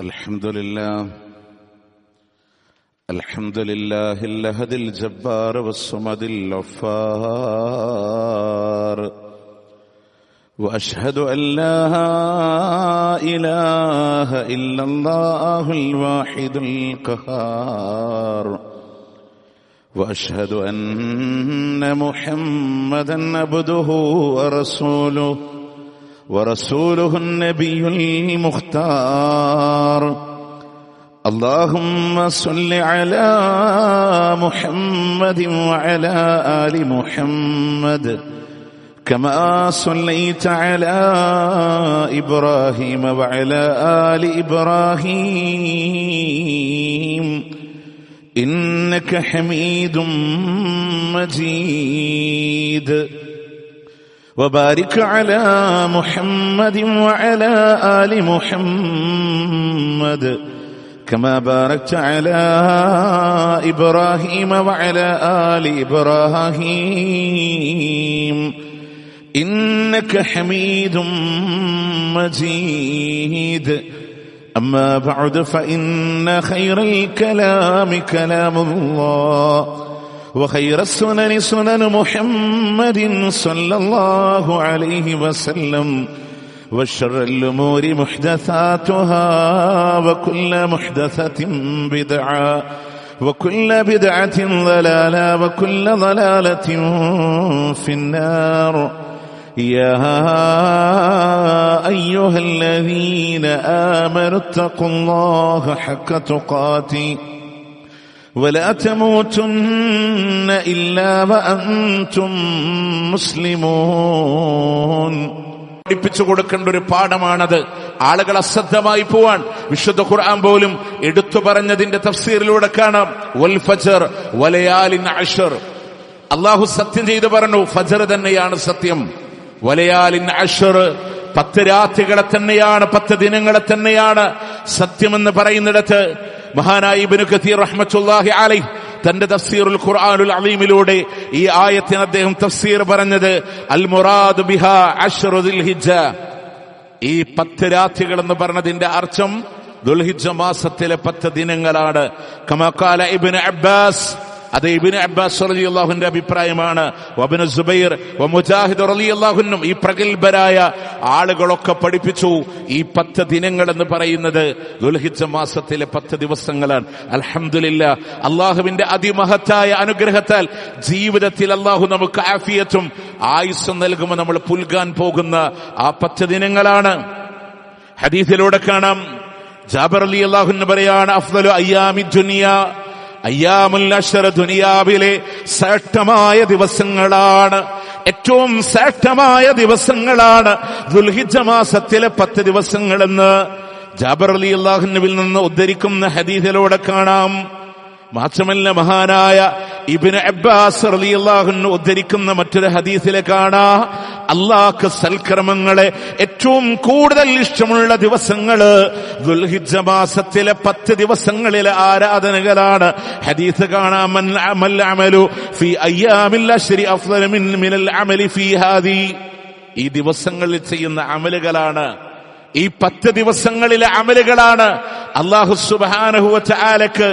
الحمد لله اللهد الجبار والصمد الغفار، وأشهد أن لا إله إلا الله الواحد القهار، وأشهد أن محمدا عبده ورسوله النبي المختار. اللهم صل على محمد وعلى آل محمد كما صليت على إبراهيم وعلى آل إبراهيم إنك حميد مجيد. وبارك على محمد وعلى آل محمد كما باركت على إبراهيم وعلى آل إبراهيم إنك حميد مجيد. أما بعد فإن خير الكلام كلام الله، وخير السنن سنن محمد صلى الله عليه وسلم، وشر الأمور محدثاتها، وكل محدثة بدعة، وكل بدعة ضلالة، وكل ضلالة في النار. يا أيها الذين آمنوا اتقوا الله حق تقاته ولا تموتن إلا وأنتم مسلمون. പഠിപ്പിച്ചു കൊടുക്കേണ്ട ഒരു പാഠമാണത്. ആളുകൾ അശ്രദ്ധമായി പോവാൻ വിശുദ്ധ ഖുർആൻ പോലും എടുത്തു പറഞ്ഞതിന്റെ തഫ്സീറിലൂടെ കാണാം. വൽ ഫജ്ർ വലയാലിൻ അശ്ർ. അല്ലാഹു സത്യം ചെയ്തു പറഞ്ഞു, ഫജ്ർ തന്നെയാണ് സത്യം. വലയാലിൻ അശ്ർ, 10 രാത്രികളെ തന്നെയാണ്, 10 ദിനങ്ങളെ തന്നെയാണ് സത്യമെന്ന് പറയുന്നിടത്ത് മഹാനായ ഇബ്നു കസീർ റഹ്മത്തുള്ളാഹി അലൈഹി തന്റെ തഫ്സീറുൽ ഖുർആനുൽ അളീമിലൂടെ ഈ ആയത്തിന് അദ്ദേഹം തഫ്സീർ പറഞ്ഞത് അൽ മുറാദു ബിഹാ അശ്റു ദുൽഹിജ്ജ. ഈ 10 രാത്രികൾ എന്ന് പറഞ്ഞതിന്റെ അർത്ഥം ദുൽഹിജ്ജ മാസത്തിലെ 10 ദിനങ്ങളാണ്. കമാ ഖാല ഇബ്നു അബ്ബാസ്, അത് ഇബ്നു അബ്ബാസ് റളിയല്ലാഹുവിന്റെ അഭിപ്രായമാണ്. വബ്നു സുബൈർ വമുജാഹിദ് റളിയല്ലാഹുവിനും ഈ പ്രഗൽഭരായ ആളുകളൊക്കെ പഠിപ്പിച്ചു ഈ 10 ദിനങ്ങൾ എന്ന് പറയുന്നത് ദുൽഹിജ്ജ മാസത്തിലെ 10 ദിവസങ്ങളാണ്. അൽഹംദുലില്ലാഹ്, അല്ലാഹുവിന്റെ അതിമഹത്തായ അനുഗ്രഹത്താൽ ജീവിതത്തിൽ അല്ലാഹു നമുക്ക് ആഫിയത്തും ആയുസ്സും നൽകുമ്പോൾ നമ്മൾ പുൽകാൻ പോകുന്ന ആ 10 ദിനങ്ങളാണ്. ഹദീസിലൂടെ കാണാം, ജാബിർ റളിയല്ലാഹു അൻഹു പറയാണ്, അഫ്ദലു അയ്യാമി ദുനിയ അയ്യാമുൽ അശ്ർ, ദുനിയാവിലെ ശ്രേഷ്ഠമായ ദിവസങ്ങളാണ്, ഏറ്റവും ശ്രേഷ്ഠമായ ദിവസങ്ങളാണ് ദുൽഹിജ്ജ മാസത്തിലെ 10 ദിവസങ്ങളെന്ന് ജാബിർ റളിയല്ലാഹു അൻഹുവിൽ നിന്ന് ഉദ്ധരിക്കുന്ന ഹദീസിലൂടെ കാണാം. മാത്രമല്ല, മഹാനായ ഇബ്നു അബ്ബാസ് റളിയല്ലാഹു അൻഹു ഉദ്ധരിക്കുന്ന മറ്റൊരു ഹദീസിലെ കാണാം, അല്ലാഹുക്ക് സൽക്കർമ്മങ്ങളെ ഏറ്റവും കൂടുതൽ ഇഷ്ടമുള്ള ദിവസങ്ങള് ദുൽഹിജ്ജ മാസത്തിലെ 10 ദിവസങ്ങളിലെ ആരാധനകളാണ്. ഹദീസ് കാണാം, മൽ അമലു ഫീ അയ്യാമിൽ അശ്രി അഫ്ളലു മിനൽ അമലി ഫീ ഹാദി. ഈ ദിവസങ്ങളിൽ ചെയ്യുന്ന അമലുകളാണ്, ഈ 10 ദിവസങ്ങളിലെ അമലുകളാണ് അല്ലാഹു സുബ്ഹാനഹു വ തആലക്ക്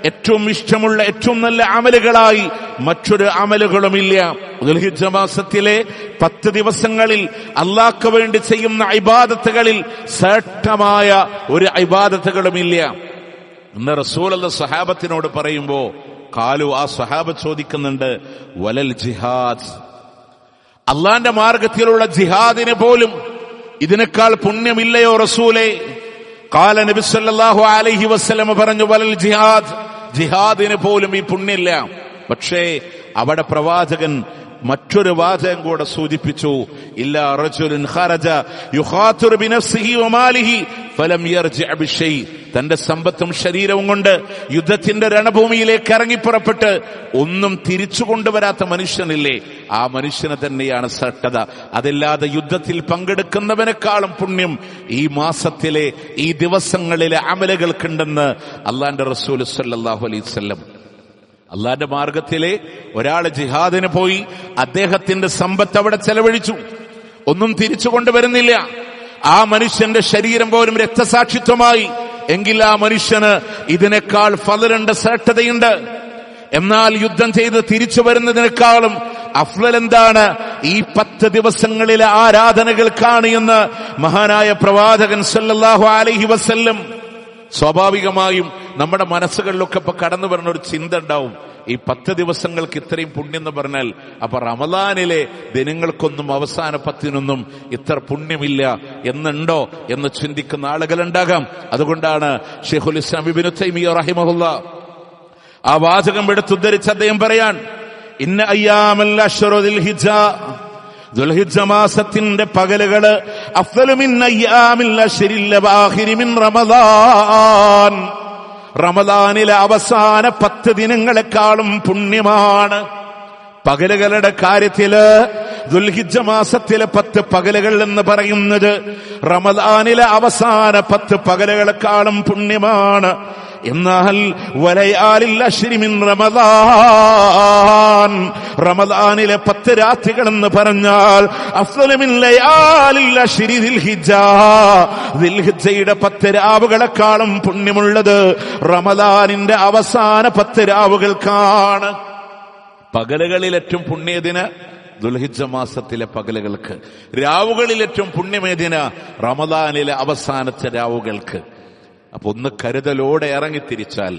ഏറ്റവും ഇഷ്ടമുള്ള ഏറ്റവും നല്ല അമലുകളായി മറ്റൊരു അമലുകളുമില്ല. ദുൽഹിജ്ജ മാസത്തിലെ 10 ദിവസങ്ങളിൽ അല്ലാഹുക്ക് വേണ്ടി ചെയ്യുന്ന ഇബാദത്തുകളിൽ ശ്രേഷ്ഠമായ ഒരു ഇബാദത്തുകളുമില്ല. ഇന്ന് റസൂലുള്ളാഹി സ്വഹാബത്തിനോട് പറയുമ്പോ ഖാലു, ആ സ്വഹാബ ചോദിക്കുന്നുണ്ട്, വലൽ ജിഹാദ്, അല്ലാഹുവിന്റെ മാർഗത്തിലുള്ള ജിഹാദിന് പോലും ഇതിനേക്കാൾ പുണ്യമില്ലയോ റസൂലേ? ഖാല നബി സല്ലല്ലാഹു അലൈഹി വസല്ലം പറഞ്ഞു, വലൽ ജിഹാദ്, ജിഹാദിന് പോലും ഈ പുണ്യമില്ല. പക്ഷേ അവിടെ പ്രവാചകൻ മറ്റൊരു വാചകം കൂടെ സൂചിപ്പിച്ചു, ഇല്ലാ റജുലുൻ ഖറജ യുഖാതിറു ബിനഫ്സിഹി വമാലിഹി ഫലം യർജിഅ ബിശൈ. തന്റെ സമ്പത്തും ശരീരവും കൊണ്ട് യുദ്ധത്തിന്റെ രണഭൂമിയിലേക്ക് ഇറങ്ങിപ്പുറപ്പെട്ട് ഒന്നും തിരിച്ചു കൊണ്ടുവരാത്ത മനുഷ്യനില്ലേ, ആ മനുഷ്യനെ തന്നെയാണ് ശ്രേഷ്ഠത. അതല്ലാതെ യുദ്ധത്തിൽ പങ്കെടുക്കുന്നവനേക്കാളും പുണ്യം ഈ മാസത്തിലെ ഈ ദിവസങ്ങളിലെ അമലുകൾക്കുണ്ടെന്ന് അല്ലാഹുവിന്റെ റസൂൽ സല്ലല്ലാഹു അലൈഹി വസല്ലം. അള്ളാന്റെ മാർഗത്തിലെ ഒരാള് ജിഹാദിന് പോയി അദ്ദേഹത്തിന്റെ സമ്പത്ത് അവിടെ ചെലവഴിച്ചു, ഒന്നും തിരിച്ചു കൊണ്ടുവരുന്നില്ല. ആ മനുഷ്യന്റെ ശരീരം പോലും രക്തസാക്ഷിത്വമായി എങ്കിൽ ആ മനുഷ്യന് ഇതിനേക്കാൾ ഫളലുണ്ട്, ശ്രേഷ്ഠതയുണ്ട്. എന്നാൽ യുദ്ധം ചെയ്ത് തിരിച്ചു വരുന്നതിനേക്കാളും അഫ്ളൽ എന്താണ്? ഈ 10 ദിവസങ്ങളിലെ ആരാധനകൾക്കാണ് എന്ന് മഹാനായ പ്രവാചകൻ സല്ലല്ലാഹു അലൈഹി വസല്ലം. സ്വാഭാവികമായും നമ്മുടെ മനസ്സുകളിലൊക്കെ ഇപ്പൊ കടന്നു വരുന്ന ഒരു ചിന്ത ഉണ്ടാവും, ഈ 10 ദിവസങ്ങൾക്ക് ഇത്രയും പുണ്യം എന്ന് പറഞ്ഞാൽ അപ്പൊ റമദാനിലെ ദിനങ്ങൾക്കൊന്നും അവസാന 10-നൊന്നും ഇത്ര പുണ്യമില്ല എന്നുണ്ടോ എന്ന് ചിന്തിക്കുന്ന ആളുകളുണ്ടാകാം. അതുകൊണ്ടാണ് ശൈഖുൽ ഇസ്ലാം ഇബ്നു തൈമിയ്യ റഹിമഹുല്ലാ ആ വാചകം എടുത്തുദ്ധരിച്ച് അദ്ദേഹം പറയാൻ, ഇന്ന അയ്യാമൽ അശ്റു ദുൽഹിജ്ജ മാസത്തിന്റെ പകലുകള് അഫ്ളലു മിൻ അയ്യാമിൽ അശ്റിൽ അവാഖിരി മിൻ റമദാൻ, റമദാനിലെ അവസാന 10 ദിനങ്ങളെക്കാളും പുണ്യമാണ്. പകലുകളുടെ കാര്യത്തില് ദുൽഹിജ്ജ മാസത്തിലെ 10 പകലുകൾ എന്ന് പറയുന്നത് റമദാനിലെ അവസാന 10 പകലുകളെക്കാളും പുണ്യമാണ്. എന്നാൽ വലയാലിൽ അശ്രി മിൻ റമദാൻ, റമദാനിലെ 10 രാത്രികൾ എന്ന് പറഞ്ഞാൽ അഫ്ളലു മിൻ ലയാലിൽ അശ്രി ദിൽഹിജ്ജയുടെ 10 രാവുകളെക്കാളും പുണ്യമുള്ളത് റമദാനിന്റെ അവസാന 10 രാവുകൾക്കാണ്. പകലുകളിൽ ഏറ്റവും പുണ്യദിന ദുൽഹിജ്ജ മാസത്തിലെ പകലുകൾക്ക്, രാവുകളിൽ ഏറ്റവും പുണ്യമേദിന റമദാനിലെ അവസാനത്തെ രാവുകൾക്ക്. അപ്പൊ ഒന്ന് കരുതലോടെ ഇറങ്ങിത്തിരിച്ചാൽ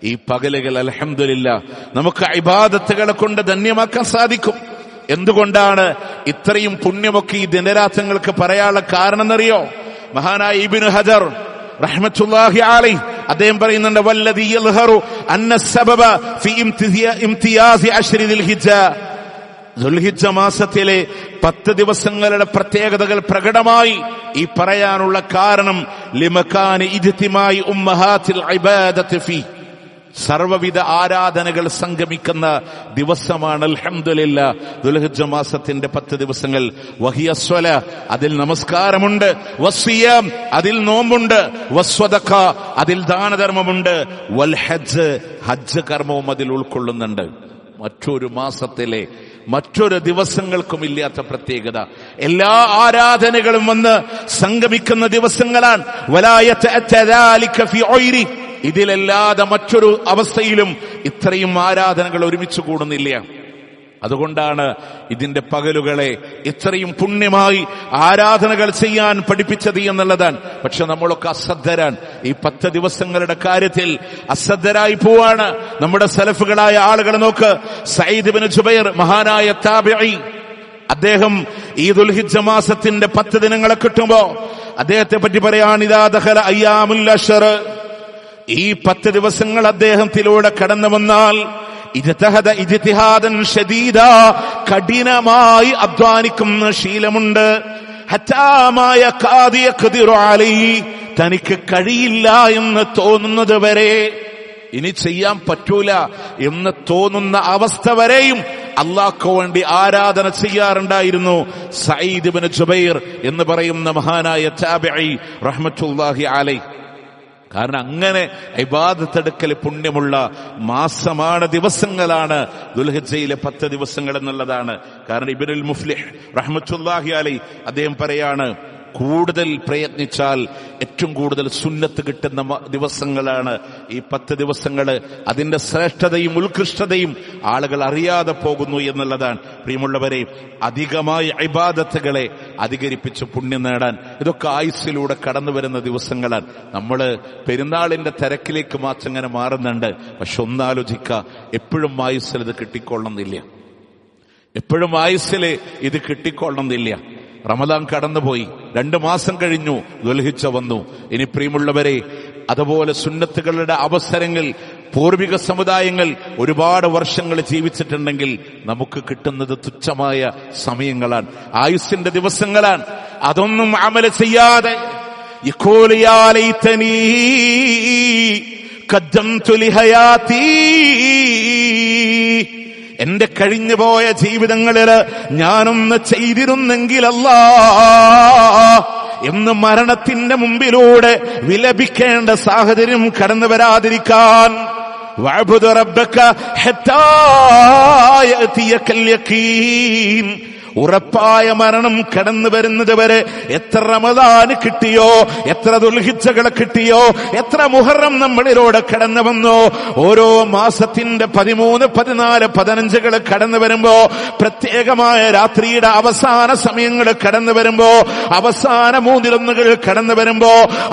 ഈ പകലുകൾ അൽഹംദുലില്ലാ നമുക്ക് ഇബാദത്തുകളെ കൊണ്ട് ധന്യമാക്കാൻ സാധിക്കും. എന്തുകൊണ്ടാണ് ഇത്രയും പുണ്യമൊക്കെ ഈ ദിനരാത്രങ്ങൾക്ക് പറയാനുള്ള കാരണം എന്നറിയോ? മഹാനായ ഇബ്നു ഹജർ റഹ്മത്തുള്ളാഹി അലൈഹി അദ്ദേഹം പറയുന്നുണ്ട്, വല്ലദീ യൽഹറു അന്ന സബബ ഫീ ഇംതിയാസി അശ്രി ദിൽഹിജ്ജ, ദുൽഹിജ്ജ മാസത്തിലെ 10 ദിവസങ്ങളുടെ പ്രത്യേകതകൾ പ്രകടമായി ഈ പറയാനുള്ള കാരണം ലിമകാനി ഇജ്തിമായി ഉമ്മഹാത്തിൽ ഇബാദത്തി ഫീ, സർവവിധ ആരാധനകൾ സംഗമിക്കുന്ന ദിവസമാണ് അൽഹംദുലില്ലാ ദുൽഹിജ്ജ മാസത്തിന്റെ 10 ദിവസങ്ങൾ. വഹിയ സ്വല, അതിൽ നമസ്കാരമുണ്ട്, വസ്സിയാം, അതിൽ നോമ്പുണ്ട്, വസ്വദഖ, അതിൽ ദാനധർമ്മമുണ്ട്, വൽ ഹജ്ജ്, ഹജ്ജ് കർമ്മവും അതിൽ ഉൾക്കൊള്ളുന്നുണ്ട്. മറ്റൊരു മാസത്തിലെ മറ്റൊരു ദിവസങ്ങൾക്കും ഇല്ലാത്ത പ്രത്യേകത. എല്ലാ ആരാധനകളും വന്ന് സംഗമിക്കുന്ന ദിവസങ്ങളാണ്. ഇതിലല്ലാതെ മറ്റൊരു അവസ്ഥയിലും ഇത്രയും ആരാധനകൾ ഒരുമിച്ച് കൂടുന്നില്ല. അതുകൊണ്ടാണ് ഇതിന്റെ പകലുകളെ ഇത്രയും പുണ്യമായി ആരാധനകൾ ചെയ്യാൻ പഠിപ്പിച്ചത് എന്നുള്ളതാണ്. പക്ഷെ നമ്മളൊക്കെ അശ്രദ്ധരാണ്. ഈ 10 ദിവസങ്ങളുടെ കാര്യത്തിൽ അശ്രദ്ധരായി പോവാണ്. നമ്മുടെ സലഫുകളായ ആളുകളെ നോക്ക്. സഈദ് ഇബ്നു ജുബൈർ, മഹാനായ താബിഈ, അദ്ദേഹം ഈ ദുൽഹിജ്ജ മാസത്തിന്റെ 10 ദിനങ്ങളെ കിട്ടുമ്പോ അദ്ദേഹത്തെ പറ്റി പറയാണ്, ഇദാ ദഖല അയ്യാമുൽ അശ്ർ, ഈ 10 ദിവസങ്ങൾ അദ്ദേഹത്തിലൂടെ കടന്നു വന്നാൽ ഇജ്തിഹാദൻ ശദീദാ, കഠിനമായി അധ്വാനിക്കുന്ന ശീലമുണ്ട്. ഹത്താമായ ഖാദിയഖ്ദിറു അലൈഹി, തനിക്ക് കഴിയില്ല എന്ന് തോന്നുന്നത് വരെ, ഇനി ചെയ്യാൻ പറ്റൂല എന്ന് തോന്നുന്ന അവസ്ഥ വരെയും അല്ലാഹ്ക്ക് വേണ്ടി ആരാധന ചെയ്യാറുണ്ടായിരുന്നു സഈദ് ഇബ്നു ജുബൈർ എന്ന് പറയുന്ന മഹാനായ താബിഈ റഹ്മത്തുള്ളാഹി അലൈഹി. കാരണം അങ്ങനെ ഇബാദത്തെടുക്കൽ പുണ്യമുള്ള മാസമാണ്, ദിവസങ്ങളാണ് ദുൽഹിജ്ജയിലെ 10 ദിവസങ്ങൾ എന്നുള്ളതാണ്. കാരണം ഇബ്നുൽ മുഫ്ലിഹ് റഹ്മത്തുള്ളാഹി അലൈഹി അദ്ദേഹം പറയാണ്, കൂടുതൽ പ്രയത്നിച്ചാൽ ഏറ്റവും കൂടുതൽ സുന്നത്ത് കിട്ടുന്ന ദിവസങ്ങളാണ് ഈ 10 ദിവസങ്ങള്. അതിന്റെ ശ്രേഷ്ഠതയും ഉത്കൃഷ്ടതയും ആളുകൾ അറിയാതെ പോകുന്നു എന്നുള്ളതാണ്. പ്രിയമുള്ളവരെ, അധികമായി ഇബാദത്തുകളെ അധികരിപ്പിച്ച് പുണ്യം നേടാൻ ഇതൊക്കെ ആയുസ്സിലൂടെ കടന്നു വരുന്ന ദിവസങ്ങളാണ്. നമ്മള് പെരുന്നാളിന്റെ തിരക്കിലേക്ക് മാത്രം മാറുന്നുണ്ട്. പക്ഷെ ഒന്നാലോചിക്കുക, എപ്പോഴും ആയുസ്സിൽ ഇത് കിട്ടിക്കൊള്ളണമെന്നില്ല. എപ്പോഴും ആയുസ്സില് ഇത് കിട്ടിക്കൊള്ളണമെന്നില്ല. റമദാൻ കടന്നുപോയി, 2 മാസം കഴിഞ്ഞു, ദുൽഹിജ്ജ വന്നു. ഇനി പ്രിയമുള്ളവരെ, അതുപോലെ സുന്നത്തുകളുടെ അവസരങ്ങൾ പൂർവിക സമുദായങ്ങൾ ഒരുപാട് വർഷങ്ങൾ ജീവിച്ചിട്ടുണ്ടെങ്കിൽ നമുക്ക് കിട്ടുന്നത് തുച്ഛമായ സമയങ്ങളാണ്, ആയുസ്സിന്റെ ദിവസങ്ങളാണ്. അതൊന്നും അമല് ചെയ്യാതെ യഖൂലു യാ ലൈതനീ ഖദ്ദംതു ലിഹയാതീ, എന്റെ കഴിഞ്ഞുപോയ ജീവിതങ്ങളില് ഞാനൊന്ന് ചെയ്തിരുന്നെങ്കിലല്ലാ എന്ന് മരണത്തിന്റെ മുമ്പിലൂടെ വിലപിക്കേണ്ട സാഹചര്യം കടന്നു വരാതിരിക്കാൻ, വഅബ്ദു റബ്ബക ഹത്താ യഅതിയകൽ യഖീൻ, ഉറപ്പായ മരണം കടന്നു വരുന്നത് വരെ എത്ര റമദാന് കിട്ടിയോ, എത്ര ദുൽഹിജ്ജകൾ കിട്ടിയോ, എത്ര മുഹറം നമ്മളിലൂടെ കടന്നു വന്നോ, ഓരോ മാസത്തിന്റെ 13, 14, 15 കടന്നു വരുമ്പോ, പ്രത്യേകമായ രാത്രിയുടെ അവസാന സമയങ്ങൾ കടന്നു വരുമ്പോ, അവസാന 3 കടന്നു വരുമ്പോ,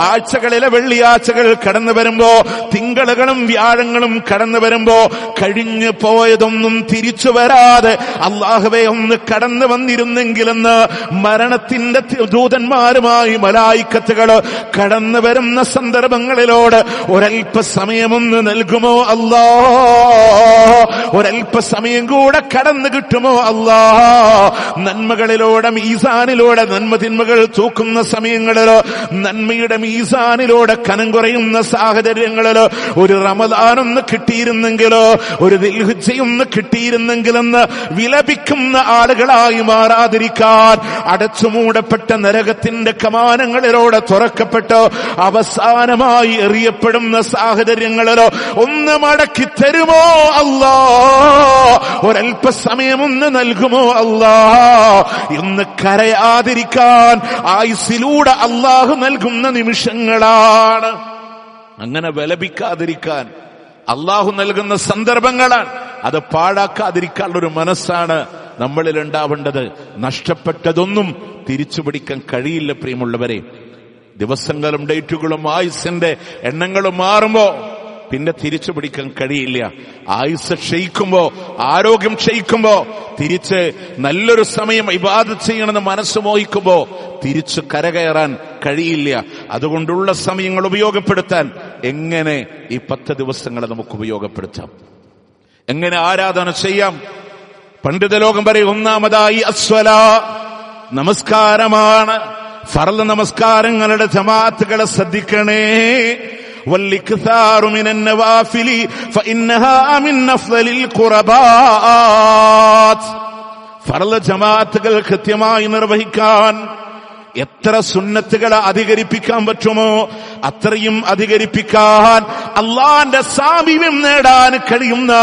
ആഴ്ചകളിലെ വെള്ളിയാഴ്ചകൾ കടന്നു വരുമ്പോ, തിങ്കളുകളും വ്യാഴങ്ങളും കടന്നു വരുമ്പോ, കഴിഞ്ഞു പോയതൊന്നും തിരിച്ചു വരാതെ അല്ലാഹുവേ ഒന്ന് കടന്നു വന്നിരുന്നെങ്കിലെന്ന് മരണത്തിന്റെ ദൂതന്മാരുമായി മലായിക്കത്തുകൾ കടന്നു വരുന്ന സന്ദർഭങ്ങളിലോട് ഒരൽപ്പസമയമൊന്ന് നൽകുമോ അല്ലാ, ഒരൽപ്പസമയം കൂടെ കടന്നു കിട്ടുമോ അല്ലാ. നന്മകളിലൂടെ മീസാനിലൂടെ നന്മ തിന്മകൾ തൂക്കുന്ന സമയങ്ങളിലോ, നന്മയുടെ മീസാനിലൂടെ കനം കുറയുന്ന സാഹചര്യങ്ങളിലോ ഒരു റമദാനൊന്ന് കിട്ടിയിരുന്നെങ്കിലോ, ഒരു ദിൽഹിജ്ജയൊന്ന് കിട്ടിയിരുന്നെങ്കിലെന്ന് വിലപിക്കുന്ന ആളുകളായി മാറാതിരിക്കാൻ അടച്ചുമൂടപ്പെട്ട നരകത്തിന്റെ കമാനങ്ങളിലൂടെ തുറക്കപ്പെട്ട് അവസാനമായി എറിയപ്പെടുന്ന സാഹചര്യങ്ങളിലോ ഒന്ന് മടക്കി തരുമോ അല്ലാ, ഒരൽപ്പസമയമൊന്ന് നൽകുമോ അല്ലാ എന്ന് കരയാതിരിക്കാൻ ആയുസ്സിലൂടെ അല്ലാഹു നൽകുന്ന നിമിഷങ്ങളാണ്. അങ്ങനെ വിലപിക്കാതിരിക്കാൻ അല്ലാഹു നൽകുന്ന സന്ദർഭങ്ങളാണ്. അത് പാഴാക്കാതിരിക്കാനുള്ളൊരു മനസ്സാണ് നമ്മളിൽ ഉണ്ടാവേണ്ടത്. നഷ്ടപ്പെട്ടതൊന്നും തിരിച്ചു പിടിക്കാൻ കഴിയില്ല പ്രിയമുള്ളവരെ. ദിവസങ്ങളും ഡേറ്റുകളും ആയുസിന്റെ എണ്ണങ്ങളും മാറുമ്പോ പിന്നെ തിരിച്ചു പിടിക്കാൻ കഴിയില്ല. ആയുസ് ക്ഷയിക്കുമ്പോ, ആരോഗ്യം ക്ഷയിക്കുമ്പോ, തിരിച്ച് നല്ലൊരു സമയം ഇബാദത്ത് ചെയ്യണമെന്ന് മനസ്സ് മോഹിക്കുമ്പോ തിരിച്ചു കരകയറാൻ കഴിയില്ല. അതുകൊണ്ടുള്ള സമയങ്ങൾ ഉപയോഗപ്പെടുത്താൻ എങ്ങനെ ഈ 10 ദിവസങ്ങളെ നമുക്ക് ഉപയോഗപ്പെടുത്താം, എങ്ങനെ ആരാധന ചെയ്യാം? പണ്ഡിത ലോകം പറയും, ഒന്നാമതായി അസ്വലാ, നമസ്കാരമാണ്. ഫർള് നമസ്കാരങ്ങളുടെ ജമാഅത്തുകളെ ശ്രദ്ധിക്കണേ. والإكثار من النوافل فإنها من أفضل القربات. ഫർള് ജമാഅത്തുകൾ കൃത്യമായി നിർവഹിക്കാൻ എത്ര സുന്നത്തുകളെ അധികരിപ്പിക്കാൻ പറ്റുമോ അത്രയും അധികരിപ്പിക്കാൻ, അള്ളാന്റെ സാമീപ്യം നേടാൻ കഴിയുന്ന,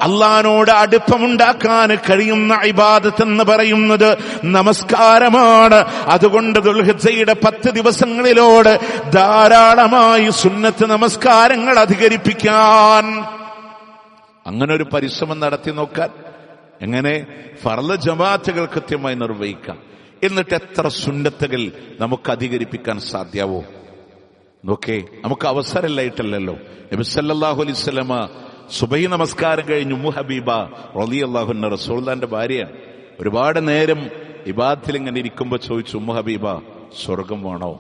അള്ളാനോട് അടുപ്പമുണ്ടാക്കാൻ കഴിയുന്ന ഇബാദത്ത് എന്ന് പറയുന്നത് നമസ്കാരമാണ്. അതുകൊണ്ട് ദുൽഹിജ്ജയുടെ 10 ദിവസങ്ങളിലോട് ധാരാളമായി സുന്നത്ത് നമസ്കാരങ്ങൾ അധികരിപ്പിക്കാൻ, അങ്ങനെ ഒരു പരിശ്രമം നടത്തി നോക്കാൻ. എങ്ങനെ ഫർള് ജമാഅത്തുകൾ കൃത്യമായി നിർവഹിക്കാം, എന്നിട്ട് എത്ര സുന്നത്തുകൾ നമുക്ക് അധികരിപ്പിക്കാൻ സാധ്യാവോ നോക്കേ. നമുക്ക് അവസരമില്ലായിട്ടല്ലോ. നബി സല്ലല്ലാഹു അലൈഹി വസല്ലമ സുബഹി നമസ്കാരം കഴിഞ്ഞ് ഉമ്മു ഹബീബ റളിയല്ലാഹു അൻഹ റസൂലുള്ളാഹിന്റെ ഭാര്യയാണ്. ഒരുപാട് നേരം ഇബാദത്തിൽ ഇങ്ങനെ ഇരിക്കുമ്പോ ചോദിച്ചു, ഉമ്മു ഹബീബ സ്വർഗം വേണോ,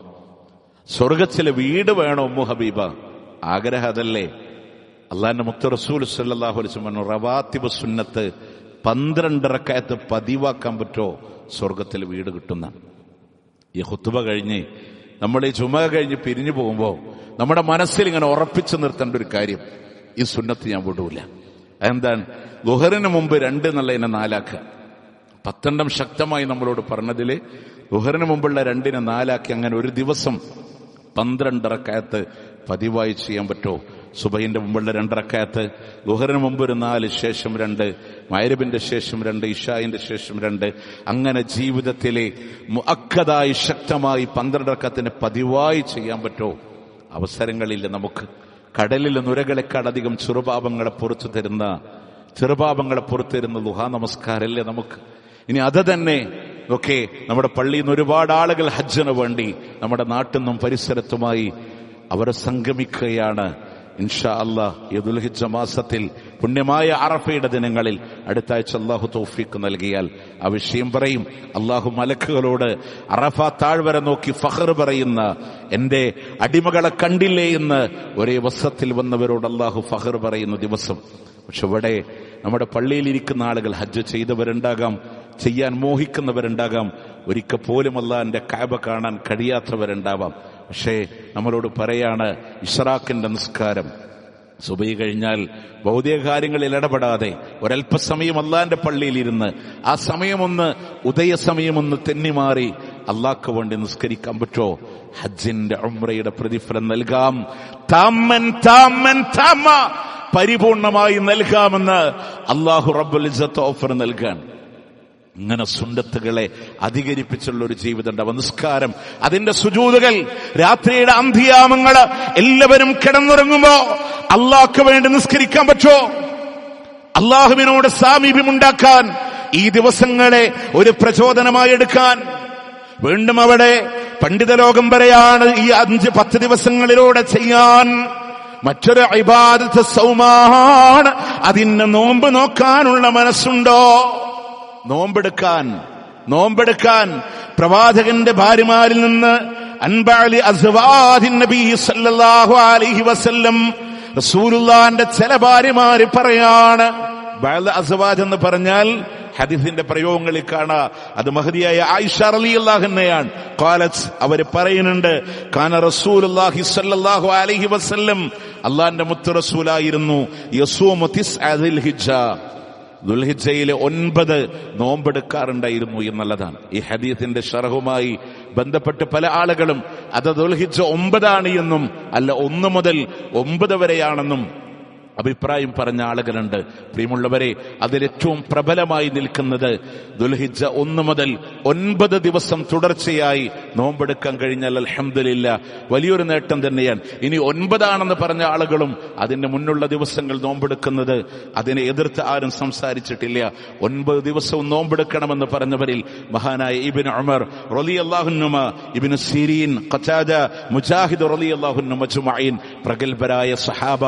സ്വർഗത്തിലെ വീട് വേണോ ഉമ്മു ഹബീബ? ആഗ്രഹം അതല്ലേ? അള്ളാഹിന്റെ മുത്ത് റസൂൽ സല്ലല്ലാഹു അലൈഹി വസല്ലം റവാത്തിബ് സുന്നത്ത് 12 റക്അത്ത് പതിവാക്കാൻ പറ്റോ സ്വർഗത്തിൽ വീട് കിട്ടുന്ന? ഈ ഖുത്ബ കഴിഞ്ഞ് നമ്മൾ ഈ ജുമഅ കഴിഞ്ഞ് പിരിഞ്ഞു പോകുമ്പോ നമ്മുടെ മനസ്സിൽ ഇങ്ങനെ ഉറപ്പിച്ചു നിർത്തേണ്ട ഒരു കാര്യം, ഈ സുന്നത്ത് ഞാൻ വിടൂല. അതെന്താണ്? ളുഹറിന് മുമ്പ് 2 എന്നുള്ളതിനെ 4 ആക്കുക. 10 ശക്തമായി നമ്മളോട് പറഞ്ഞതില് ളുഹറിന് മുമ്പുള്ള 2നെ 4 ആക്കി. അങ്ങനെ ഒരു ദിവസം 12 റക്അത്ത് പതിവായി ചെയ്യാൻ പറ്റുമോ? സുബഹിന്റെ മുമ്പുള്ള 2 റക്അത്ത്, ളുഹറിന് മുമ്പ് ഒരു 4, ശേഷം 2, മഗ്രിബിന്റെ ശേഷം 2, ഇശാഇന്റെ ശേഷം 2. അങ്ങനെ ജീവിതത്തിലെ മുഅക്കദായി ശക്തമായി 12 റക്അത്തിന് പതിവായി ചെയ്യാൻ പറ്റുമോ? അവസരങ്ങളില്ല നമുക്ക്. കടലിൽ നുരകളെക്കാളധികം ചെറുപാപങ്ങളെ പുറത്തു തരുന്ന ദുഹാ നമസ്കാരല്ലേ നമുക്ക്. ഇനി അത് തന്നെ ഒക്കെ നമ്മുടെ പള്ളിയിൽ നിന്ന് ഒരുപാട് ആളുകൾ ഹജ്ജിന് വേണ്ടി നമ്മുടെ നാട്ടിൽ നിന്നും പരിസരത്തുമായി അവർ സംഗമിക്കുകയാണ്. ഇൻഷാ അല്ലാഹ് ഈ ദുൽഹിജ്ജ മാസത്തിൽ പുണ്യമായ അറഫയുടെ ദിനങ്ങളിൽ അടുത്ത ആഴ്ച അല്ലാഹു തൗഫീഖ് നൽകിയാൽ ആ വിഷയം പറയും. അല്ലാഹു മലക്കുകളോട് അറഫ താഴ്വര നോക്കി ഫഖർ പറയുന്ന, എന്റെ അടിമകളെ കണ്ടില്ലേ എന്ന് ഒരേ വസത്തിൽ വന്നവരോട് അല്ലാഹു ഫഖർ പറയുന്ന ദിവസം. പക്ഷെ ഇവിടെ നമ്മുടെ പള്ളിയിലിരിക്കുന്ന ആളുകൾ ഹജ്ജ് ചെയ്തവരുണ്ടാകാം, ചെയ്യാൻ മോഹിക്കുന്നവരുണ്ടാകാം, ഒരിക്കൽ പോലും അല്ലാഹുവിന്റെ കഅബ കാണാൻ കഴിയാത്തവരുണ്ടാവാം. പക്ഷേ നമ്മളോട് പറയാണ്, ഇശ്റാഖിന്റെ നിസ്കാരം സുബഹി കഴിഞ്ഞാൽ ഭൗതിക കാര്യങ്ങളിൽ ഇടപെടാതെ ഒരല്പസമയം അല്ലാഹുവിന്റെ പള്ളിയിലിരുന്ന് ആ സമയമൊന്ന് ഉദയസമയമൊന്ന് തെന്നിമാറി അല്ലാഹ്ക്ക് വേണ്ടി നിസ്കരിക്കാൻ പറ്റോ? ഹജ്ജിന്റെ ഉംറയുടെ പ്രതിഫലം നൽകാം, പരിപൂർണമായി നൽകാമെന്ന് അല്ലാഹു റബ്ബുൽ ഇസ്സത്ത് ഓഫർ നൽകാൻ. ഇങ്ങനെ സുന്നത്തുകളെ അധികരിപ്പിച്ചുള്ള ഒരു ജീവിതം ഉണ്ടാവും. നിസ്കാരം, അതിന്റെ സുജൂദുകൾ, രാത്രിയുടെ അന്ത്യയാമങ്ങള്, എല്ലാവരും കിടന്നുറങ്ങുമ്പോ അള്ളാഹ്ക്ക് വേണ്ടി നിസ്കരിക്കാൻ പറ്റുമോ? അള്ളാഹുവിനോട് സാമീപ്യമുണ്ടാക്കാൻ, ഈ ദിവസങ്ങളെ ഒരു പ്രചോദനമായി എടുക്കാൻ. വീണ്ടും അവിടെ പണ്ഡിത ലോകം പറയാണ്, ഈ 5-10 ദിവസങ്ങളിലൂടെ ചെയ്യാൻ മറ്റൊരു ഇബാദത്ത് സൗമാണ്. അതിന് നോമ്പ് നോക്കാനുള്ള മനസ്സുണ്ടോ? നോമ്പെടുക്കാൻ പ്രവാചകന്റെ ഭാര്യമാരിൽ നിന്ന് അൻബഅലി അസ്വാദിൻ നബി സല്ലല്ലാഹു അലൈഹി വസല്ലം, റസൂലുള്ളാഹിന്റെ ചില ഭാര്യമാര് പറയാണ്, ബഅദ് അസ്വാജ് എന്ന് പറഞ്ഞാൽ ഹദീസിന്റെ പ്രയോഗങ്ങളിൽ കാണാം, അത് മഹദിയായ ആയിഷ റളിയല്ലാഹു അൻഹയാണ്. ഖാലത്ത്, അവര് പറയുന്നുണ്ട്, കാന റസൂലുള്ളാഹി സ്വല്ലല്ലാഹു അലൈഹി വസല്ലം, അല്ലാഹുവിന്റെ മുത്ത് റസൂലായിരുന്നു, യസൂമു 9 ദുൽഹിജ്ജ, ദുൽഹിജ്ജയിലെ 9 നോമ്പെടുക്കാറുണ്ടായിരുന്നു എന്നുള്ളതാണ്. ഈ ഹദീസിന്റെ ശറഹുമായി ബന്ധപ്പെട്ട് പല ആളുകളും അത് ദുൽഹിജ്ജ 9 എന്നും അല്ല 1 മുതൽ 9 വരെയാണെന്നും അഭിപ്രായം പറഞ്ഞ ആളുകളുണ്ട്. പ്രിയമുള്ളവരെ, അതിലേറ്റവും പ്രബലമായി നിൽക്കുന്നത് ദുൽഹിജ്ജ 1 മുതൽ 9 ദിവസം തുടർച്ചയായി നോമ്പെടുക്കാൻ കഴിഞ്ഞാൽ അൽഹംദുലില്ലാ വലിയൊരു നേട്ടം തന്നെയാണ്. ഇനി 9 പറഞ്ഞ ആളുകളും അതിന്റെ മുന്നുള്ള ദിവസങ്ങൾ നോമ്പെടുക്കുന്നത്, അതിനെ എതിർത്ത് ആരും സംസാരിച്ചിട്ടില്ല. 9 ദിവസവും നോമ്പെടുക്കണമെന്ന് പറഞ്ഞവരിൽ മഹാനായ ഇബ്നു ഉമർ റളിയല്ലാഹു അൻഹുമ, ഇബ്നു സിരീൻ, ഖതാദ, മുജാഹിദ് റളിയല്ലാഹു അൻഹു മജ്മഈൻ, പ്രഗൽഭരായ സഹാബ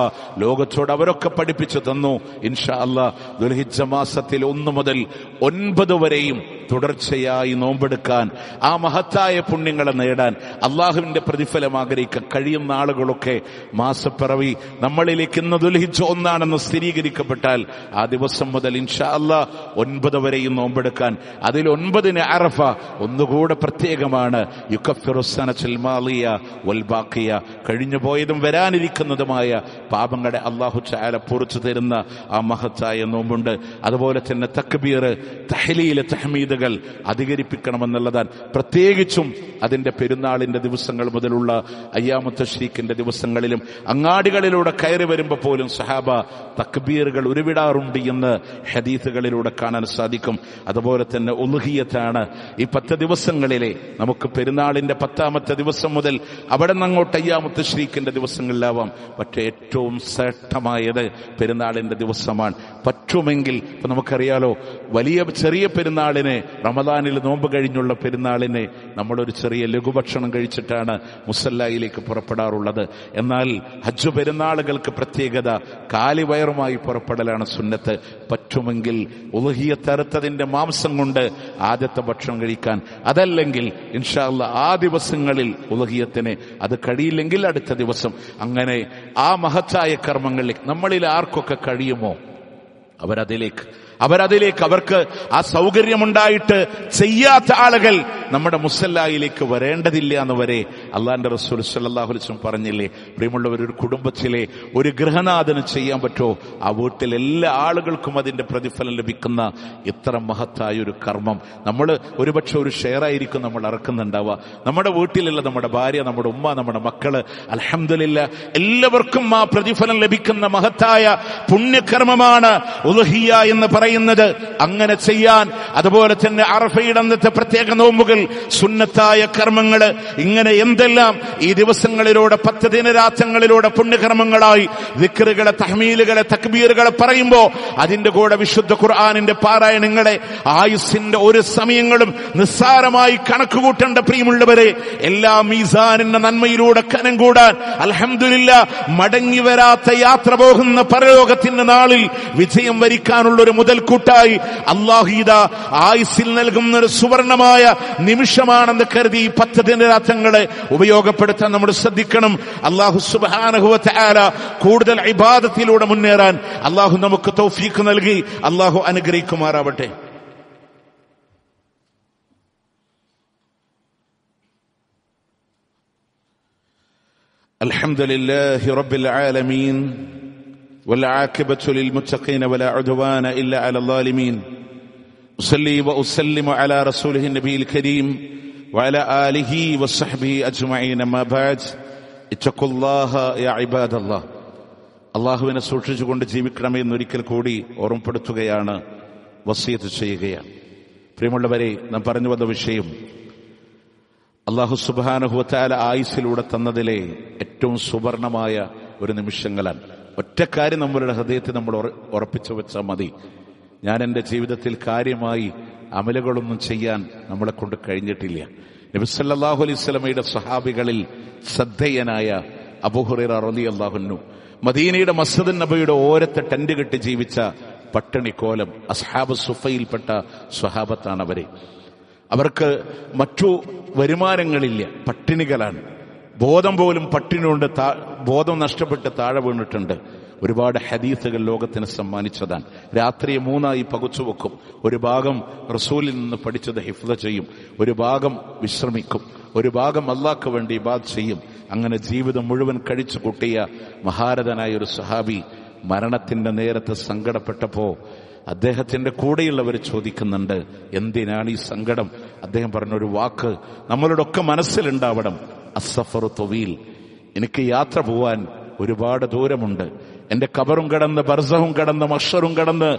ലോകത്തോട് അവരൊക്കെ പഠിപ്പിച്ചു തന്നു. ഇൻഷാ അല്ലാഹ് ദുൽഹിജ്ജ മാസത്തിൽ 1 മുതൽ 9 വരെയും തുടർച്ചയായി നോമ്പെടുക്കാൻ, ആ മഹത്തായ പുണ്യങ്ങളെ നേടാൻ, അള്ളാഹുവിന്റെ പ്രതിഫലം ആഗ്രഹിക്കാൻ കഴിയുന്ന ആളുകളൊക്കെ മാസപ്പിറവി നമ്മളിലേക്ക് ഇന്ന് ദുൽഹിജ്ജ 1 സ്ഥിരീകരിക്കപ്പെട്ടാൽ ആ ദിവസം മുതൽ ഇൻഷാ അല്ലാഹ് 9 വരെയും നോമ്പെടുക്കാൻ. അതിൽ 9 അറഫ ഒന്നുകൂടെ പ്രത്യേകമാണ്. യുകഫിറുസ്സനത്തുൽ മാളിയ വൽ ബാഖിയ, കഴിഞ്ഞു പോയതും വരാനിരിക്കുന്നതുമായ പാപങ്ങളെ അല്ലാഹു തആല പുറത്തു തരുന്ന ആ മഹത്തായ നോമ്പുണ്ട്. അതുപോലെ തന്നെ തക്ബീർ, തഹ്ലീൽ, തഹ്മീദുകൾ അധികരിപ്പിക്കണമെന്നുള്ളതാണ്. പ്രത്യേകിച്ചും അതിന്റെ പെരുന്നാളിന്റെ ദിവസങ്ങൾ മുതലുള്ള അയ്യാമുത്ത് തശ്രീഖിന്റെ ദിവസങ്ങളിലും അങ്ങാടികളിലൂടെ കയറി വരുമ്പോൾ പോലും സഹാബ തക്ബീറുകൾ ഉരുവിടാറുണ്ട് എന്ന് ഹദീസുകളിലൂടെ കാണാൻ സാധിക്കും. അതുപോലെ തന്നെ ഉളുഹിയത്താണ് ഈ 10 ദിവസങ്ങളിലെ നമുക്ക് പെരുന്നാളിന്റെ 10ാമത്തെ ദിവസം മുതൽ അവിടെ നിന്ന് അങ്ങോട്ട് അയ്യാമുത്ത് തശ്രീഖിന്റെ ദിവസങ്ങളിലാവാം. പക്ഷേ ഏറ്റവും ശ്രേഷ്ഠമായത് പെരുന്നാളിന്റെ ദിവസമാണ്. പറ്റുമെങ്കിൽ ഇപ്പൊ നമുക്കറിയാലോ, ചെറിയ പെരുന്നാളിനെ, റമദാനിൽ നോമ്പ് കഴിഞ്ഞുള്ള പെരുന്നാളിനെ നമ്മളൊരു ചെറിയ ലഘുഭക്ഷണം കഴിച്ചിട്ടാണ് മുസല്ലയിലേക്ക് പുറപ്പെടാറുള്ളത്. എന്നാൽ ഹജ്ജ് പെരുന്നാളുകൾക്ക് പ്രത്യേകത കാലിവയറുമായി പുറപ്പെടലാണ് സുന്നത്ത്. പറ്റുമെങ്കിൽ ഉളുഹിയത്ത് അറുത്തതിന്റെ മാംസം കൊണ്ട് ആദ്യത്തെ ഭക്ഷണം കഴിക്കാൻ, അതല്ലെങ്കിൽ ഇൻഷാ അല്ലാഹ് ആ ദിവസങ്ങളിൽ ഉളുഹിയത്തിന്, അത് കഴിയില്ലെങ്കിൽ അടുത്ത ദിവസം, അങ്ങനെ ആ മഹത്തായ കർമ്മങ്ങളിലേക്ക് നമ്മളിൽ ആർക്കൊക്കെ കഴിയുമോ അവരതിലേക്ക് അവർക്ക് ആ സൗകര്യമുണ്ടായിട്ട് ചെയ്യാത്ത ആളുകൾ നമ്മുടെ മുസല്ലായിലേക്ക് വരേണ്ടതില്ല എന്ന് വരെ അള്ളാന്റെ റസൂൽ സല്ലല്ലാഹു അലൈഹി വസല്ലം പറഞ്ഞില്ലേ? പ്രിയമുള്ളവർ, ഒരു കുടുംബത്തിലെ ഒരു ഗൃഹനാഥന് ചെയ്യാൻ പറ്റുമോ? ആ വീട്ടിലെ എല്ലാ ആളുകൾക്കും അതിന്റെ പ്രതിഫലം ലഭിക്കുന്ന ഇത്ര മഹത്തായ ഒരു കർമ്മം നമ്മൾ ഒരുപക്ഷെ ഒരു ഷെയറായിരിക്കും നമ്മൾ ഇറക്കുന്നുണ്ടാവുക. നമ്മുടെ വീട്ടിലുള്ള നമ്മുടെ ഭാര്യ, നമ്മുടെ ഉമ്മ, നമ്മുടെ മക്കള്, അൽഹംദുലില്ലാ എല്ലാവർക്കും ആ പ്രതിഫലം ലഭിക്കുന്ന മഹത്തായ പുണ്യകർമ്മമാണ് ഉളുഹിയ എന്ന് പറയുന്നത്. അങ്ങനെ ചെയ്യാൻ, അതുപോലെ തന്നെ അറഫയുടെ അന്നത്തെ പ്രത്യേക നോമ്പുകൾ, സുന്നത്തായ കർമ്മങ്ങള്, ഇങ്ങനെ എന്തെല്ലാം ഈ ദിവസങ്ങളിലൂടെ 10 ദിനരാത്രങ്ങളിലൂടെ പുണ്യകർമ്മങ്ങളായി ദിക്റുകളെ, തഹ്മീലുകളെ, തക്ബീറുകളെ പറയുമ്പോ അതിന്റെ കൂടെ വിശുദ്ധ ഖുർആനിന്റെ പാരായണങ്ങളെ, ആയുസ്സിന്റെ ഒരു സമയങ്ങളും നിസ്സാരമായി കണക്കുകൂട്ടേണ്ട പ്രിയമുള്ളവരെ, എല്ലാ മീസാനിന്റെ നന്മയിലൂടെ കനം കൂടാൻ, അൽഹംദുലില്ലാ മടങ്ങി വരാത്ത യാത്ര പോകുന്ന പരലോകത്തിന്റെ നാളിൽ വിജയം വരിക്കാനുള്ള ഒരു മുതൽക്കൂട്ടായി അല്ലാഹു ഇദാ ആയുസ്സിൽ നൽകുന്ന ഒരു സുവർണമായ നിമിഷമാണെന്ന് കരുതി ഈ 10 ദിനരാത്രങ്ങളെ ഉപയോഗപ്പെടുത്താൻ നമ്മൾ ശ്രദ്ധിക്കണം. അല്ലാഹു സുബ്ഹാനഹു വ തആല കൂടുതൽ ഇബാദത്തിലൂടെ മുന്നേറാൻ അല്ലാഹു നമുക്ക് തൗഫീഖ് നൽകി അല്ലാഹു അനുഗ്രഹിക്കുമാറാവട്ടെ. അൽഹംദുലില്ലാഹി റബ്ബിൽ ആലമീൻ والعاقبة للمتقين ولا عدوان إلا على الظالمين. أصلي وأسلم على رسوله النبي الكريم وعلى آله وصحبه أجمعين. ما بعد اتقوا الله يا عباد الله. അള്ളാഹുവിനെ സൂക്ഷിച്ചുകൊണ്ട് ജീവിക്കണമെന്നൊരിക്കൽ കൂടി ഓർമ്മപ്പെടുത്തുകയാണ്, വസിയത്ത് ചെയ്യുകയാണ്. പ്രിയമുള്ളവരെ, നാം പറഞ്ഞു വന്ന വിഷയം അല്ലാഹു സുബ്ഹാനഹു വ തആല ആയുസ്സിലൂടെ തന്നതിലെ ഏറ്റവും സുവർണമായ ഒരു നിമിഷങ്ങളാണ്. ഒറ്റ കാര്യം നമ്മളുടെ ഹൃദയത്തിൽ നമ്മൾ ഉറപ്പിച്ചു വെച്ചാൽ മതി, ഞാൻ എൻ്റെ ജീവിതത്തിൽ കാര്യമായി അമലുകളൊന്നും ചെയ്യാൻ നമ്മളെ കൊണ്ട് കഴിഞ്ഞിട്ടില്ല. നബി സല്ലല്ലാഹു അലൈഹി വസല്ലമയുടെ സ്വഹാബികളിൽ ശ്രദ്ധേയനായ അബൂ ഹുറൈറ റളിയല്ലാഹു അൻഹു മദീനയുടെ മസ്ജിദുൻ നബവിയുടെ ഓരത്തെ ടെന്റ് കെട്ടി ജീവിച്ച പട്ടിണിക്കോലം അസ്ഹാബ് സുഫയിൽപ്പെട്ട സ്വഹാബത്താണ് അവരെ. അവർക്ക് മറ്റു വരുമാനങ്ങളില്ല, പട്ടിണികളാണ്. ബോധം പോലും പട്ടിണി കൊണ്ട് ബോധം നഷ്ടപ്പെട്ട് താഴെ വീണിട്ടുണ്ട്. ഒരുപാട് ഹദീസുകൾ ലോകത്തിന് സമ്മാനിച്ചതാണ്. രാത്രിയെ 3 പകുച്ചു വെക്കും. ഒരു ഭാഗം റസൂലിൽ നിന്ന് പഠിച്ചത് ഹിഫ്ള് ചെയ്യും, ഒരു ഭാഗം വിശ്രമിക്കും, ഒരു ഭാഗം അല്ലാഹ്ക്ക് വേണ്ടി ഇബാദത്ത് ചെയ്യും. അങ്ങനെ ജീവിതം മുഴുവൻ കഴിച്ചു കൂട്ടിയ മഹാരഥനായ ഒരു സഹാബി മരണത്തിന്റെ നേരത്ത് സങ്കടപ്പെട്ടപ്പോ അദ്ദേഹത്തിന്റെ കൂടെയുള്ളവർ ചോദിക്കുന്നുണ്ട്, എന്തിനാണ് ഈ സങ്കടം? അദ്ദേഹം പറഞ്ഞൊരു വാക്ക് നമ്മളുടെ ഒക്കെ മനസ്സിലുണ്ടാവണം, അസ്സഫറു ത്വീൽ, എനിക്ക് യാത്ര പോവാൻ ഒരുപാട് ദൂരമുണ്ട്. എന്റെ ഖബറും കടന്ന് ബർസഹും കടന്ന് മഹ്ശറും കടന്ന്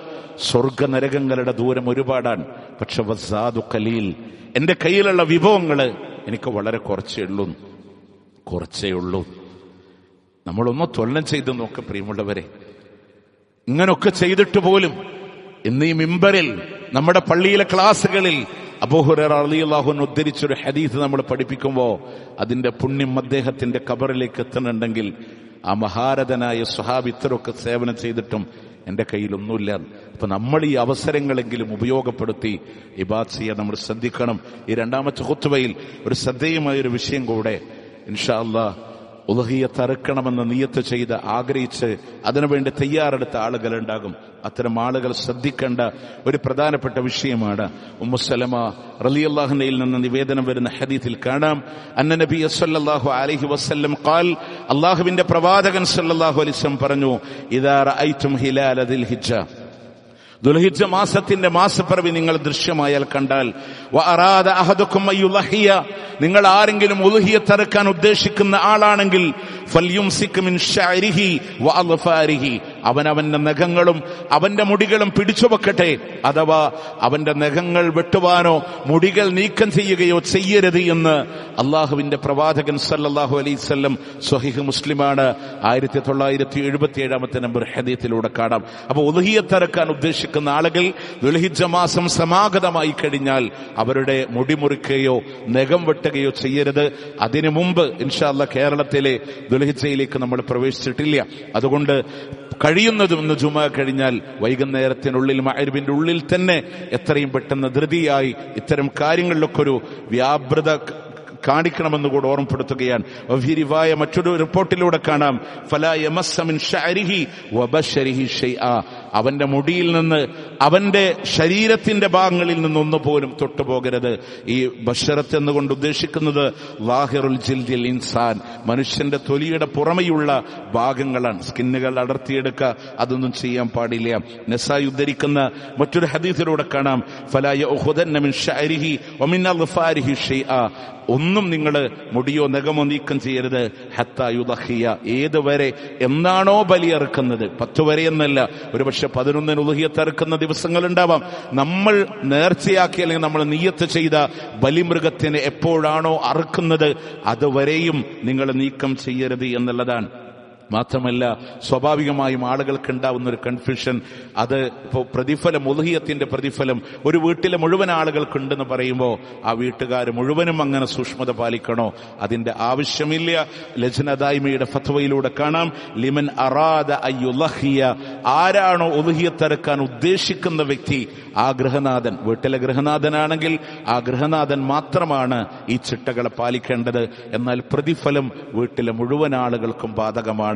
സ്വർഗ നരകങ്ങളുടെ ദൂരം ഒരുപാടാണ്. പക്ഷെ വസ്സാദു ഖലീൽ, എന്റെ കയ്യിലുള്ള വിഭവങ്ങള് എനിക്ക് വളരെ കുറച്ചേ ഉള്ളൂ. നമ്മളൊന്ന് ത്വലനം ചെയ്ത് നോക്ക് പ്രിയമുള്ളവരെ. ഇങ്ങനൊക്കെ ചെയ്തിട്ട് പോലും ഇന്ന് ഈ മിമ്പറിൽ നമ്മുടെ പള്ളിയിലെ ക്ലാസുകളിൽ അബൂ ഹുറൈറ റളിയല്ലാഹു അൻഹു ഉദ്ധരിച്ചൊരു ഹദീസ് നമ്മൾ പഠിപ്പിക്കുമ്പോൾ അതിന്റെ പുണ്യം അദ്ദേഹത്തിന്റെ ഖബറിലേക്ക് എത്തുന്നുണ്ടെങ്കിൽ ആ മഹാരഥനായ സ്വഹാബി ഇത്രയൊക്കെ സേവനം ചെയ്തിട്ടും എന്റെ കയ്യിലൊന്നുമില്ല. അപ്പൊ നമ്മൾ ഈ അവസരങ്ങളെങ്കിലും ഉപയോഗപ്പെടുത്തി ഇബാദത്ത് ചെയ്യാൻ നമ്മൾ ശ്രദ്ധിക്കണം. ഈ 2ാമത്തെ ഖുത്ബയിൽ ഒരു ശ്രദ്ധേയമായൊരു വിഷയം കൂടെ ഇൻഷാ അല്ലാഹ്, ഉദ്ഹിയ്യത്ത് അറുക്കണമെന്ന് നിയ്യത്ത് ചെയ്ത് ആഗ്രഹിച്ച് അതിനുവേണ്ടി തയ്യാറെടുത്ത ആളുകളുണ്ടാകും. അത്തരം ആളുകൾ ശ്രദ്ധിക്കേണ്ട ഒരു പ്രധാനപ്പെട്ട വിഷയമാണ്. ഉമ്മു സലമ റളിയല്ലാഹു അൻഹയിൽ നിന്ന് നിവേദനം വരുന്ന ഹദീസിൽ കാണാം, അന്ന നബി സല്ലല്ലാഹു അലൈഹി വസല്ലം ഖാൽ, അല്ലാഹുവിന്റെ പ്രവാചകൻ സല്ലല്ലാഹു അലൈഹി വസല്ലം പറഞ്ഞു, ഇദാ റഅയ്തും ഹിലാല ദിൽഹിജ്ജ, ദുൽഹിജ്ജ മാസത്തിന്റെ മാസപ്പിറവി നിങ്ങൾ ദൃശ്യമായാൽ കണ്ടാൽ, വഅറാദ അഹദുക്കും അയ്യുളഹിയ, നിങ്ങൾ ആരെങ്കിലും ഉളുഹിയ്യത്ത് അറുക്കാൻ ഉദ്ദേശിക്കുന്ന ആളാണെങ്കിൽ, ഫൽയുംസിക് മിൻ ശഅരിഹി വഅദ്ഫാരിഹി, അവന്റെ നഖങ്ങളും അവന്റെ മുടികളും പിടിച്ചു വെക്കട്ടെ. അഥവാ അവന്റെ നഖങ്ങൾ വെട്ടുവാനോ മുടികൾ നീക്കം ചെയ്യുകയോ ചെയ്യരുത് എന്ന് അള്ളാഹുവിന്റെ പ്രവാചകൻ സല്ലല്ലാഹു അലൈഹി വസല്ലം സ്വഹീഹ് മുസ്ലിമാണ് 1977 നമ്പർ ഹദീസിലൂടെ കാണാം. അപ്പൊ ഉളുഹിയ്യത്ത് അറുക്കാൻ ഉദ്ദേശിക്കുന്ന ആളുകൾ ദുൽഹിജ്ജ മാസം സമാഗതമായി കഴിഞ്ഞാൽ അവരുടെ മുടി മുറിക്കുകയോ നഖം വെട്ടുകയോ ചെയ്യരുത്. അതിനു മുമ്പ് ഇൻഷാ അല്ലാഹ് കേരളത്തിലെ ദുൽഹിജ്ജയിലേക്ക് നമ്മൾ പ്രവേശിച്ചിട്ടില്ല. അതുകൊണ്ട് കഴിയുന്നതും ഇന്ന് ജുമാ കഴിഞ്ഞാൽ വൈകുന്നേരത്തിനുള്ളിൽ മഗ്‌രിബിന്റെ ഉള്ളിൽ തന്നെ എത്രയും പെട്ടെന്ന് ധൃതിയായി ഇത്തരം കാര്യങ്ങളിലൊക്കെ ഒരു വ്യാപൃത കാണിക്കണമെന്ന് കൂടെ ഓർമ്മപ്പെടുത്തുകയാണ്. മറ്റൊരു റിപ്പോർട്ടിലൂടെ കാണാം, ഫലാ യമസ്സ മിൻ ശഅരിഹി വബശരിഹി ഷൈആ, അവന്റെ മുടിയിൽ നിന്ന് അവന്റെ ശരീരത്തിന്റെ ഭാഗങ്ങളിൽ നിന്ന് ഒന്നുപോലും തൊട്ടുപോകരുത്. ഈ ബശറത്ത് എന്നുകൊണ്ട് ഉദ്ദേശിക്കുന്നത് ലാഹിറുൽ ജിൽദിൽ ഇൻസാൻ, മനുഷ്യന്റെ തൊലിയുടെ പുറമെയുള്ള ഭാഗങ്ങളാണ്. സ്കിന്നുകൾ അടർത്തിയെടുക്കുക, അതൊന്നും ചെയ്യാൻ പാടില്ല. നസായി ഉദ്ധരിക്കുന്ന മറ്റൊരു ഹദീസിലൂടെ കാണാം, ഫലാ യഖുദന്ന മിൻ ശഅരിഹി വമിൻ അദ്ഫാരിഹി ഷൈആ, ഒന്നും നിങ്ങൾ മുടിയോ നഖമോ നീക്കം ചെയ്യരുത്. ഹത്താ യുദഹിയ, ഏതുവരെ എന്നാണോ ബലിയറുക്കുന്നത്, 10 വരെ എന്നല്ല, ഒരുപക്ഷെ 11 ഉളുഹിയ്യത്ത് അറുക്കുന്ന ദിവസങ്ങൾ ഉണ്ടാവാം. നമ്മൾ നേർച്ചയാക്കി അല്ലെങ്കിൽ നമ്മൾ നിയ്യത്ത് ചെയ്ത ബലിമൃഗത്തിനെ എപ്പോഴാണോ അറുക്കുന്നത് അതുവരെയും നിങ്ങൾ നീക്കം ചെയ്യരുത് എന്നുള്ളതാണ്. മാത്രമല്ല, സ്വാഭാവികമായും ആളുകൾക്ക് ഉണ്ടാവുന്ന ഒരു കൺഫ്യൂഷൻ, അത് ഇപ്പോൾ പ്രതിഫലം, ഉളുഹിയ്യത്തിന്റെ പ്രതിഫലം ഒരു വീട്ടിലെ മുഴുവൻ ആളുകൾക്കുണ്ടെന്ന് പറയുമ്പോൾ ആ വീട്ടുകാർ മുഴുവനും അങ്ങനെ സൂക്ഷ്മത പാലിക്കണോ? അതിന്റെ ആവശ്യമില്ല. ലജ്ന ദായിമയുടെ ഫത്വയിലൂടെ കാണാം, ലിമൻ അറാദ അയ്യുളഹിയ, ആരാണോ ഉളുഹിയ്യത്ത് അറുക്കാൻ ഉദ്ദേശിക്കുന്ന വ്യക്തി, ആ ഗൃഹനാഥൻ, വീട്ടിലെ ഗൃഹനാഥനാണെങ്കിൽ ആ ഗൃഹനാഥൻ മാത്രമാണ് ഈ ചിട്ടകളെ പാലിക്കേണ്ടത്. എന്നാൽ പ്രതിഫലം വീട്ടിലെ മുഴുവൻ ആളുകൾക്കും ബാധകമാണ്.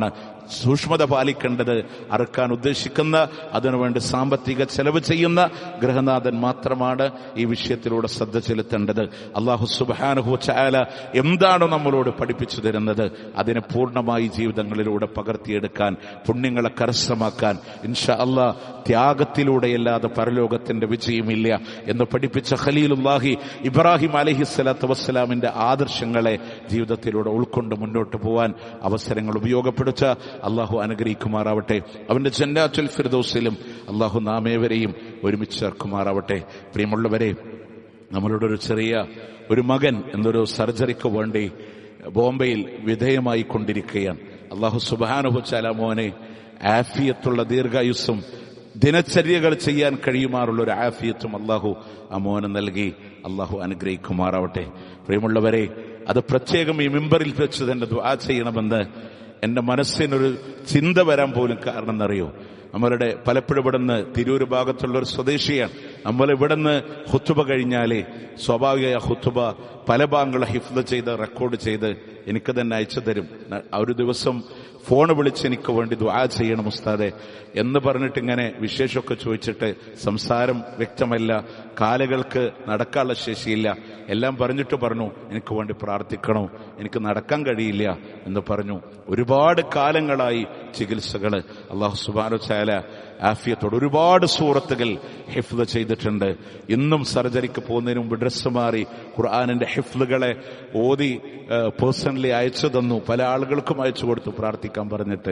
സൂക്ഷ്മത പാലിക്കേണ്ടത് അറുക്കാൻ ഉദ്ദേശിക്കുന്ന, അതിനുവേണ്ടി സാമ്പത്തിക ചെലവ് ചെയ്യുന്ന ഗൃഹനാഥൻ മാത്രമാണ് ഈ വിഷയത്തിലൂടെ ശ്രദ്ധ ചെലുത്തേണ്ടത്. അല്ലാഹു സുബ്ഹാനഹു വ തആല എന്താണോ നമ്മളോട് പഠിപ്പിച്ചു തരുന്നത് അതിനെ പൂർണ്ണമായി ജീവിതങ്ങളിലൂടെ പകർത്തിയെടുക്കാൻ, പുണ്യങ്ങളെ കരസ്ഥമാക്കാൻ ഇൻഷാ അല്ലാഹ് ത്യാഗത്തിലൂടെയല്ലാതെ പരലോകത്തിന്റെ വിജയമില്ല എന്ന് പഠിപ്പിച്ച ഖലീലുല്ലാഹി ഇബ്രാഹിം അലൈഹിസ്സലാത്തു വസ്സലാമിന്റെ ആദർശങ്ങളെ ജീവിതത്തിലൂടെ ഉൾക്കൊണ്ട് മുന്നോട്ട് പോവാൻ അവസരങ്ങൾ ഉപയോഗപ്പെടുത്തുക. കൊടുത്ത അള്ളാഹു അനുഗ്രഹിക്കുമാറാവട്ടെ. അവന്റെ ജന്നാത്തുൽ ഫിർദൗസിലും അള്ളാഹു നാമേവരെയും ഒരുമിച്ച് ചേർക്കുമാറാവട്ടെ. പ്രിയമുള്ളവരെ, നമ്മളുടെ ഒരു മകൻ എന്നൊരു സർജറിക്ക് വേണ്ടി ബോംബെയിൽ വിധേയമായി കൊണ്ടിരിക്കുകയാണ്. അള്ളാഹു സുബ്ഹാനഹു വ തആല മോനെ ആഫിയത്തുള്ള ദീർഘായുസ്സും ദിനചര്യകൾ ചെയ്യാൻ കഴിയുമാറുള്ള ഒരു ആഫിയത്തും അള്ളാഹു ആ മോന് നൽകി അള്ളാഹു അനുഗ്രഹിക്കുമാറാവട്ടെ. പ്രിയമുള്ളവരെ, അത് പ്രത്യേകം ഈ മിമ്പറിൽ വെച്ച് തന്നെ ദുആ ചെയ്യണമെന്ന് എന്റെ മനസ്സിനൊരു ചിന്ത വരാൻ പോലും കാരണം എന്നറിയോ? നമ്മളുടെ പലപ്പോഴും ഇവിടുന്ന് തിരൂർ ഭാഗത്തുള്ള ഒരു സ്വദേശിയാണ്. നമ്മൾ ഇവിടുന്ന് ഖുത്ബ കഴിഞ്ഞാലേ സ്വാഭാവിക ഖുത്ബ പല ഭാഗങ്ങൾ ഹിഫ്ദ് ചെയ്ത് റെക്കോർഡ് ചെയ്ത് എനിക്ക് തന്നെ അയച്ചു തരും. ഒരു ദിവസം ഫോൺ വിളിച്ച് എനിക്ക് വേണ്ടി ദുആ ചെയ്യണം ഉസ്താദെ എന്ന് പറഞ്ഞിട്ട് ഇങ്ങനെ വിശേഷമൊക്കെ ചോദിച്ചിട്ട് സംസാരം വ്യക്തമല്ല, കാലുകൾക്ക് നടക്കാനുള്ള ശേഷിയില്ല, എല്ലാം പറഞ്ഞിട്ട് പറഞ്ഞു എനിക്ക് വേണ്ടി പ്രാർത്ഥിക്കണോ, എനിക്ക് നടക്കാൻ കഴിയില്ല എന്ന് പറഞ്ഞു. ഒരുപാട് കാലങ്ങളായി ചികിത്സകള്. അല്ലാഹു സുബ്ഹാനഹു വ തആല ആഫിയത്തോട് ഒരുപാട് സൂറത്തുകൾ ഹിഫ്ദ് ചെയ്തിട്ടുണ്ട്. ഇന്നും സർജറിക്ക് പോകുന്നതിന് മുമ്പ് ഡ്രസ്സ് മാറി ഖുർആനിന്റെ ഹിഫ്ദുകളെ ഓതി പേഴ്സണലി അയച്ചു തന്നു. പല ആളുകൾക്കും അയച്ചു കൊടുത്തു പ്രാർത്ഥിക്കാൻ പറഞ്ഞിട്ട്.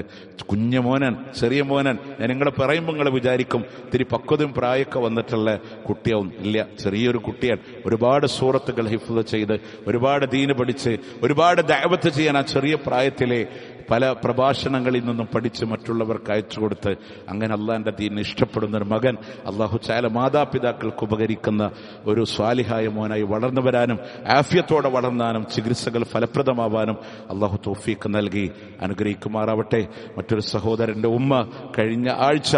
കുഞ്ഞു മോനൻ, ചെറിയ മോനൻ. ഞാൻ നിങ്ങളെ പറയുമ്പോൾ നിങ്ങൾ വിചാരിക്കും ഇത്തിരി പക്വതയും പ്രായമൊക്കെ വന്നിട്ടുള്ള കുട്ടിയാവും. ഇല്ല, ചെറിയൊരു കുട്ടിയാണ്. ഒരുപാട് സൂറത്തുകൾ ഹിഫ്ദ് ചെയ്ത് ഒരുപാട് ദീന് പഠിച്ച് ഒരുപാട് ദഅവത്ത് ചെയ്യാൻ ആ ചെറിയ പ്രായത്തിലെ പല പ്രഭാഷണങ്ങളിൽ നിന്നും പഠിച്ച് മറ്റുള്ളവർക്ക് അയച്ചു കൊടുത്ത് അങ്ങനെ അള്ളാന്റെ ദീനിനെ ഇഷ്ടപ്പെടുന്ന ഒരു മകൻ അള്ളാഹു തആല മാതാപിതാക്കൾക്ക് ഉപകരിക്കുന്ന ഒരു സ്വാലിഹായ മോനായി വളർന്നു വരാനും ആഫിയത്തോടെ വളർന്നാനും ചികിത്സകൾ ഫലപ്രദമാവാനും അള്ളാഹു തൗഫീഖ് നൽകി അനുഗ്രഹിക്കുമാറാവട്ടെ. മറ്റൊരു സഹോദരന്റെ ഉമ്മ കഴിഞ്ഞ ആഴ്ച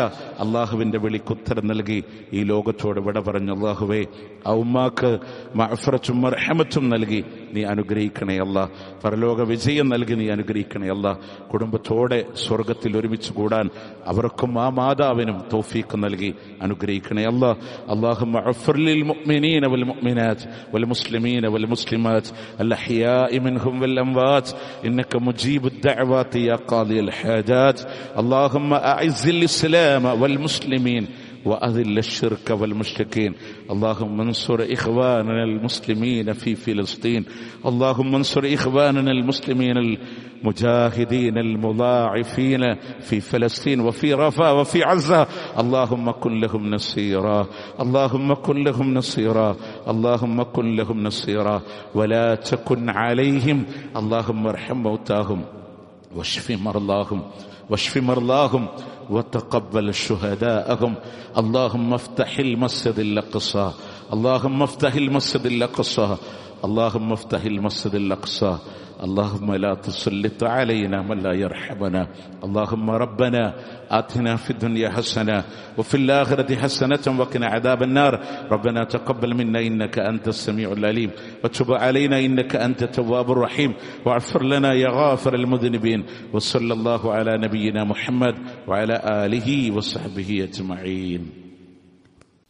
അള്ളാഹുവിന്റെ വിളിക്കുത്തരം നൽകി ഈ ലോകത്തോട് വിട പറഞ്ഞു. അള്ളാഹുവേ, ആ ഉമ്മാക്ക് മഅ്ഫിറത്തും മർഹമത്തും നൽകി നീ അനുഗ്രഹിക്കണേ അല്ലാ. പരലോക വിജയം നൽകി നീ അനുഗ്രഹിക്കണേ അല്ലാ. കുടുംബത്തോടെ സ്വർഗത്തിൽ ഒരുമിച്ച് കൂടാൻ അവർക്കും ആ മാതാവിനും തൗഫീഖ് നൽകി അനുഗ്രഹിക്കണേ അല്ലാ. അല്ലാഹുമ്മ അഗ്ഫിർ ലിൽ മുഅ്മിനീന വൽ മുഅ്മിനാത്ത് വൽ മുസ്ലിമീന വൽ മുസ്ലിമാത്ത് അൽ അഹ്യാഇ മിൻഹും വൽ അംവാത്ത് ഇന്നക മുജീബുദ് ദഅവാതി യാ ഖാദിയൽ ഹാജാത്ത്. അല്ലാഹുമ്മ അഇസ്സിൽ ഇസ്ലാമ വൽ മുസ്ലിമീൻ وأذل الشرك والمشركين. اللهم انصر إخواننا المسلمين في فلسطين. اللهم انصر إخواننا المسلمين المجاهدين المضاعفين في فلسطين وفي رفح وفي عزة. اللهم كن لهم نصيرا، اللهم كن لهم نصيرا، اللهم كن لهم نصيرا ولا تكن عليهم. اللهم ارحم موتاهم واشف مرضاهم واشف مرضاهم وتقبل شهداءهم. اللهم افتح المسجد الأقصى، اللهم افتح المسجد الأقصى، اللهم افتح المسجد الأقصى. اللهم لا تسلط علينا من لا يرحمنا. اللهم ربنا آتنا في الدنيا حسنة وفي الآخرة حسنة وقنا عذاب النار. ربنا تقبل منا إنك أنت السميع العليم وتب علينا إنك أنت التواب الرحيم واغفر لنا يا غافر المذنبين. وصلى الله على نبينا محمد وعلى آله وصحبه أجمعين.